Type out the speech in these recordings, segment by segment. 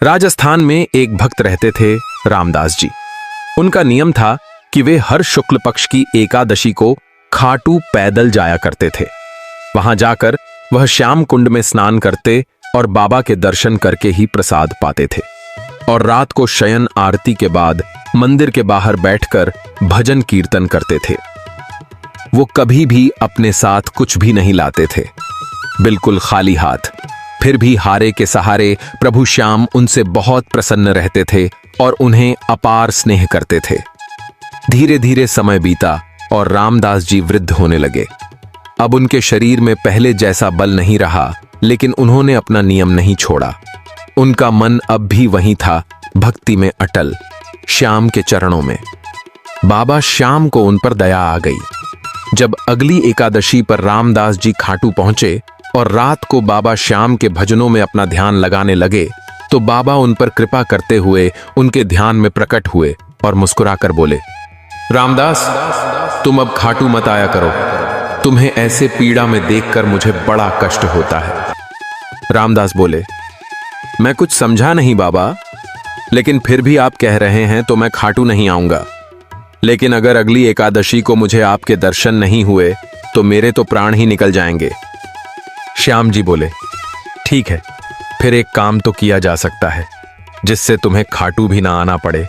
राजस्थान में एक भक्त रहते थे, रामदास जी। उनका नियम था कि वे हर शुक्ल पक्ष की एकादशी को खाटू पैदल जाया करते थे। वहां जाकर वह श्याम कुंड में स्नान करते और बाबा के दर्शन करके ही प्रसाद पाते थे। और रात को शयन आरती के बाद मंदिर के बाहर बैठकर भजन कीर्तन करते थे। वो कभी भी अपने साथ कुछ भी नहीं लाते थे, बिल्कुल खाली हाथ। फिर भी हारे के सहारे प्रभु श्याम उनसे बहुत प्रसन्न रहते थे और उन्हें अपार स्नेह करते थे। धीरे धीरे समय बीता और रामदास जी वृद्ध होने लगे। अब उनके शरीर में पहले जैसा बल नहीं रहा, लेकिन उन्होंने अपना नियम नहीं छोड़ा। उनका मन अब भी वहीं था, भक्ति में अटल, श्याम के चरणों में। बाबा श्याम को उन पर दया आ गई। जब अगली एकादशी पर रामदास जी खाटू पहुंचे और रात को बाबा श्याम के भजनों में अपना ध्यान लगाने लगे, तो बाबा उन पर कृपा करते हुए उनके ध्यान में प्रकट हुए और मुस्कुराकर बोले, रामदास, तुम अब खाटू मत आया करो। तुम्हें ऐसे पीड़ा में देखकर मुझे बड़ा कष्ट होता है। रामदास बोले, मैं कुछ समझा नहीं बाबा, लेकिन फिर भी आप कह रहे हैं तो मैं खाटू नहीं आऊंगा। लेकिन अगर अगली एकादशी को मुझे आपके दर्शन नहीं हुए तो मेरे तो प्राण ही निकल जाएंगे। श्याम जी बोले, ठीक है, फिर एक काम तो किया जा सकता है जिससे तुम्हें खाटू भी ना आना पड़े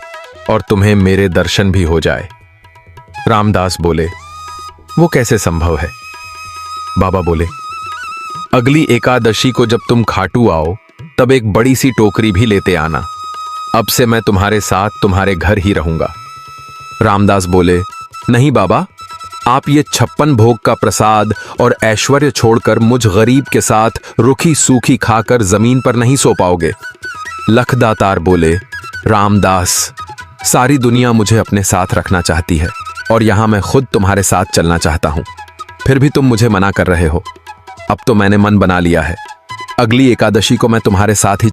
और तुम्हें मेरे दर्शन भी हो जाए। रामदास बोले, वो कैसे संभव है? बाबा बोले, अगली एकादशी को जब तुम खाटू आओ तब एक बड़ी सी टोकरी भी लेते आना। अब से मैं तुम्हारे साथ तुम्हारे घर ही रहूंगा। रामदास बोले, नहीं बाबा, आप ये 56 भोग का प्रसाद और ऐश्वर्य छोड़कर मुझ गरीब के साथ रुखी सूखी खाकर जमीन पर नहीं सो पाओगे। लखदातार बोले, रामदास, सारी दुनिया मुझे अपने साथ रखना चाहती है और यहां मैं खुद तुम्हारे साथ चलना चाहता हूं, फिर भी तुम मुझे मना कर रहे हो। अब तो मैंने मन बना लिया है, अगली एकादशी को मैं तुम्हारे साथ ही